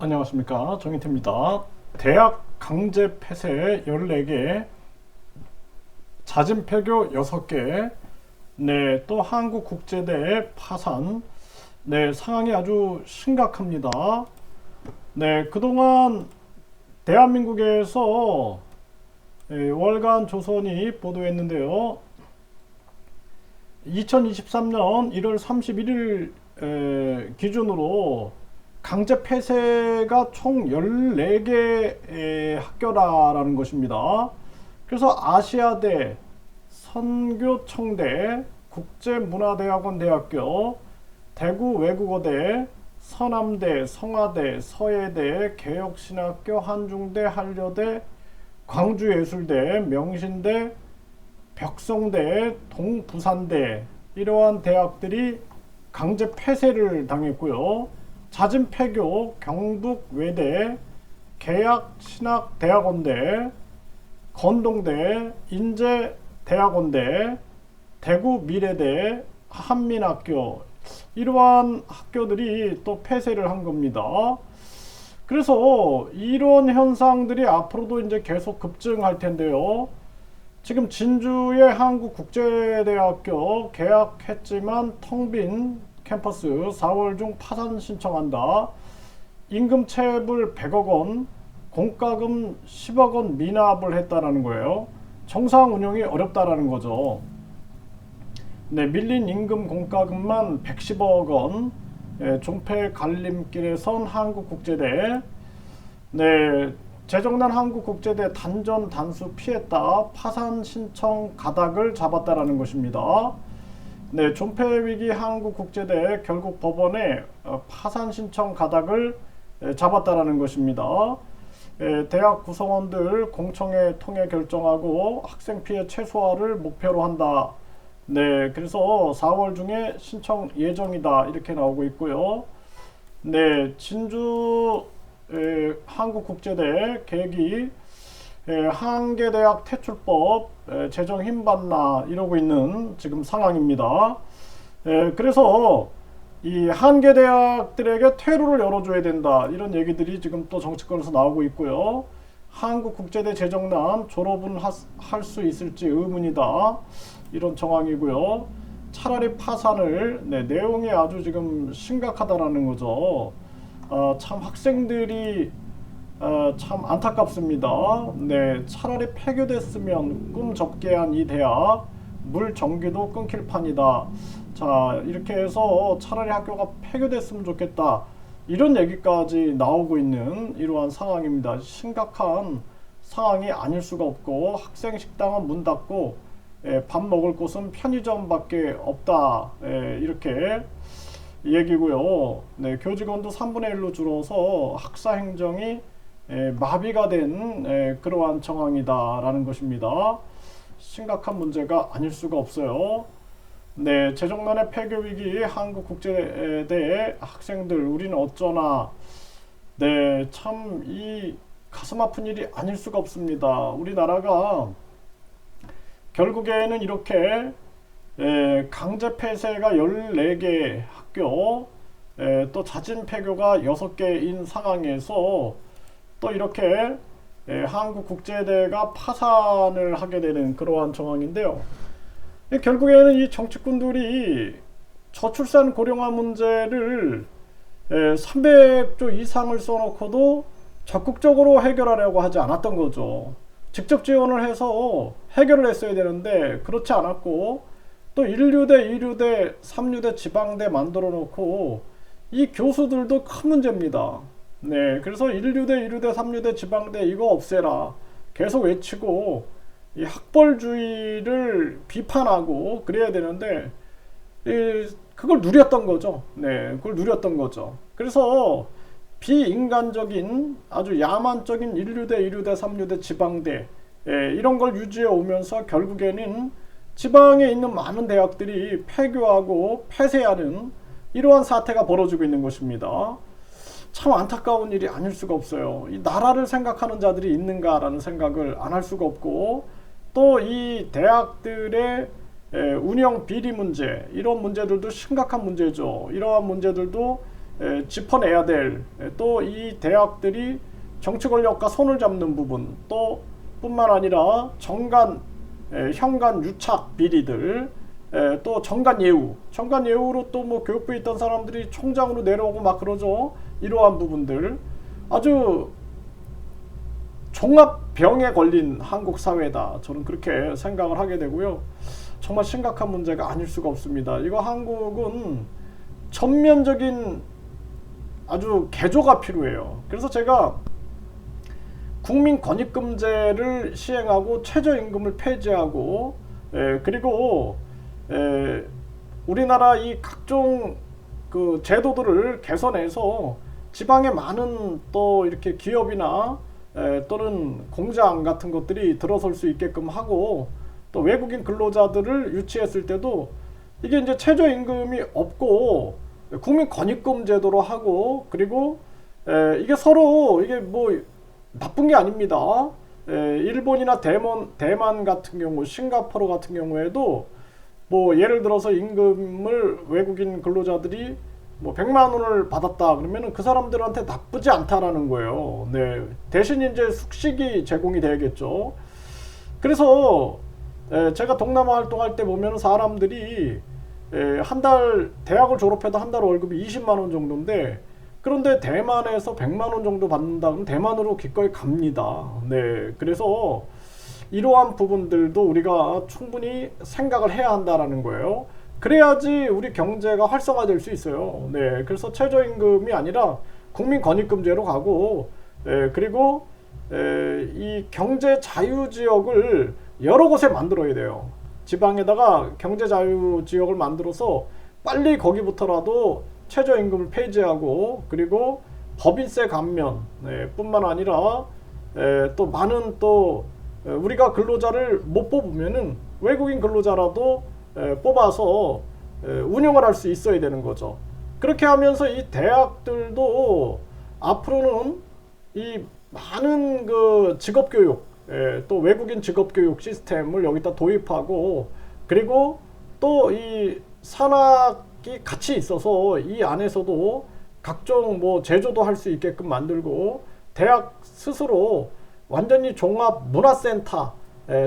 안녕하십니까, 정인태입니다. 대학 강제 폐쇄 14개, 자진 폐교 6개, 네, 또 한국국제대 파산, 네, 상황이 아주 심각합니다. 네, 그동안 대한민국에서 월간 조선이 보도했는데요. 2023년 1월 31일 기준으로 강제 폐쇄가 총 14개 학교라는 것입니다. 그래서 아시아대, 선교청대, 국제문화대학원 대학교, 대구 외국어대, 서남대, 성화대, 서예대, 개혁신학교, 한중대, 한려대, 광주예술대, 명신대, 벽성대, 동부산대, 이러한 대학들이 강제 폐쇄를 당했고요. 자진 폐교, 경북 외대, 계약신학대학원대, 건동대, 인제대학원대, 대구 미래대, 한민학교, 이러한 학교들이 또 폐쇄를 한 겁니다. 그래서 이런 현상들이 앞으로도 이제 계속 급증할 텐데요. 지금 진주의 한국국제대학교 계약했지만 텅 빈 캠퍼스 4월 중 파산 신청한다. 임금 체불 100억 원, 공과금 10억 원 미납을 했다라는 거예요. 정상 운영이 어렵다라는 거죠. 네, 밀린 임금 공과금만 110억 원, 종폐 갈림길에 선 한국국제대, 네, 재정난 한국국제대 단전 단수 피했다. 파산 신청 가닥을 잡았다라는 것입니다. 네, 존폐위기 한국국제대 결국 법원에 파산 신청 가닥을 잡았다라는 것입니다. 대학 구성원들 공청회 통해 결정하고 학생 피해 최소화를 목표로 한다. 네, 그래서 4월 중에 신청 예정이다. 이렇게 나오고 있고요. 네, 진주 한국국제대 계획이 한계대학 퇴출법 재정 힘받나 이러고 있는 지금 상황입니다. 그래서 이 한계대학들에게 퇴로를 열어줘야 된다 이런 얘기들이 지금 또 정치권에서 나오고 있고요. 한국국제대 재정난 졸업은 할 수 있을지 의문이다 이런 정황이고요. 차라리 파산을, 네, 내용이 아주 지금 심각하다라는 거죠. 참 학생들이 참 안타깝습니다. 네, 차라리 폐교됐으면 꿈 접게 한 이 대학 물 전기도 끊길 판이다. 자, 이렇게 해서 차라리 학교가 폐교됐으면 좋겠다. 이런 얘기까지 나오고 있는 이러한 상황입니다. 심각한 상황이 아닐 수가 없고 학생 식당은 문 닫고 밥 먹을 곳은 편의점밖에 없다. 이렇게 얘기고요. 네, 교직원도 3분의 1로 줄어서 학사 행정이 마비가 된 그러한 정황이다라는 것입니다. 심각한 문제가 아닐 수가 없어요. 네, 재정난의 폐교 위기 한국국제대 학생들 우리는 어쩌나. 네, 참 이 가슴 아픈 일이 아닐 수가 없습니다. 우리나라가 결국에는 이렇게 강제 폐쇄가 14개 학교, 또 자진 폐교가 6개인 상황에서 또 이렇게 한국국제대가 파산을 하게 되는 그러한 정황인데요. 결국에는 이 정치꾼들이 저출산 고령화 문제를 300조 이상을 써놓고도 적극적으로 해결하려고 하지 않았던 거죠. 직접 지원을 해서 해결을 했어야 되는데 그렇지 않았고, 또 1류대, 2류대, 3류대, 지방대 만들어 놓고 이 교수들도 큰 문제입니다. 네, 그래서 1류대, 2류대, 3류대, 지방대 이거 없애라 계속 외치고 이 학벌주의를 비판하고 그래야 되는데 그걸 누렸던 거죠. 네, 그걸 누렸던 거죠. 그래서 비인간적인 아주 야만적인 1류대, 2류대, 3류대, 지방대 이런 걸 유지해 오면서 결국에는 지방에 있는 많은 대학들이 폐교하고 폐쇄하는 이러한 사태가 벌어지고 있는 것입니다. 참 안타까운 일이 아닐 수가 없어요. 이 나라를 생각하는 자들이 있는가라는 생각을 안 할 수가 없고, 또 이 대학들의 운영 비리 문제, 이런 문제들도 심각한 문제죠. 이러한 문제들도 짚어내야 될 또 이 대학들이 정치 권력과 손을 잡는 부분 또 뿐만 아니라 정관 현관 유착 비리들 또 정관 예우로 또 뭐 교육부에 있던 사람들이 총장으로 내려오고 막 그러죠. 이러한 부분들 아주 종합병에 걸린 한국 사회다. 저는 그렇게 생각을 하게 되고요. 정말 심각한 문제가 아닐 수가 없습니다. 이거 한국은 전면적인 아주 개조가 필요해요. 그래서 제가 국민권익금제를 시행하고 최저임금을 폐지하고 그리고 우리나라 이 각종 그 제도들을 개선해서 지방의 많은 또 이렇게 기업이나 또는 공장 같은 것들이 들어설 수 있게끔 하고 또 외국인 근로자들을 유치했을 때도 이게 이제 최저임금이 없고 국민권익금 제도로 하고 그리고 이게 서로 이게 뭐 나쁜 게 아닙니다. 일본이나 대만 같은 경우, 싱가포르 같은 경우에도 뭐 예를 들어서 임금을 외국인 근로자들이 뭐 100만 원을 받았다 그러면은 그 사람들한테 나쁘지 않다라는 거예요. 네. 대신 이제 숙식이 제공이 되겠죠. 그래서 제가 동남아 활동할 때 보면 사람들이 한 달 대학을 졸업해도 한 달 월급이 20만 원 정도인데 그런데 대만에서 100만 원 정도 받는다 그러면 대만으로 기꺼이 갑니다. 네. 그래서 이러한 부분들도 우리가 충분히 생각을 해야 한다라는 거예요. 그래야지 우리 경제가 활성화될 수 있어요. 네. 그래서 최저임금이 아니라 국민권익금제로 가고 그리고 이 경제 자유 지역을 여러 곳에 만들어야 돼요. 지방에다가 경제 자유 지역을 만들어서 빨리 거기부터라도 최저임금을 폐지하고 그리고 법인세 감면 뿐만 아니라 또 많은 또 우리가 근로자를 못 뽑으면은 외국인 근로자라도 뽑아서 운영을 할 수 있어야 되는 거죠. 그렇게 하면서 이 대학들도 앞으로는 이 많은 그 직업교육 또 외국인 직업교육 시스템을 여기다 도입하고 그리고 또 이 산학이 같이 있어서 이 안에서도 각종 뭐 제조도 할 수 있게끔 만들고 대학 스스로 완전히 종합 문화센터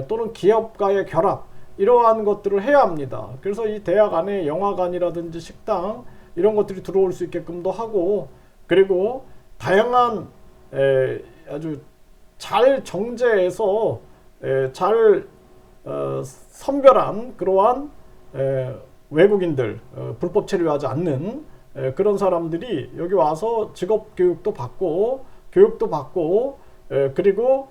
또는 기업과의 결합 이러한 것들을 해야 합니다. 그래서 이 대학 안에 영화관이라든지 식당 이런 것들이 들어올 수 있게끔도 하고 그리고 다양한 아주 잘 정제해서 잘 선별한 그러한 외국인들 불법 체류하지 않는 그런 사람들이 여기 와서 직업 교육도 받고 교육도 받고 그리고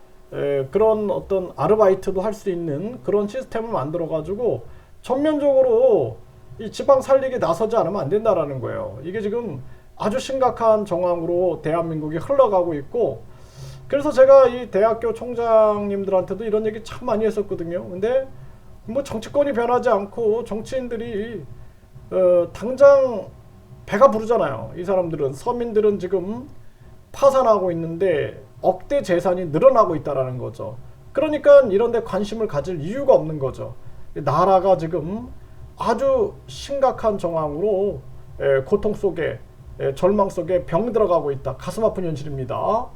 그런 어떤 아르바이트도 할 수 있는 그런 시스템을 만들어 가지고 전면적으로 이 지방 살리기 나서지 않으면 안 된다라는 거예요. 이게 지금 아주 심각한 정황으로 대한민국이 흘러가고 있고 그래서 제가 이 대학교 총장님들한테도 이런 얘기 참 많이 했었거든요. 근데 뭐 정치권이 변하지 않고 정치인들이 당장 배가 부르잖아요. 이 사람들은 서민들은 지금 파산하고 있는데 억대 재산이 늘어나고 있다라는 거죠. 그러니까 이런 데 관심을 가질 이유가 없는 거죠. 나라가 지금 아주 심각한 정황으로 고통 속에 절망 속에 병 들어가고 있다. 가슴 아픈 현실입니다.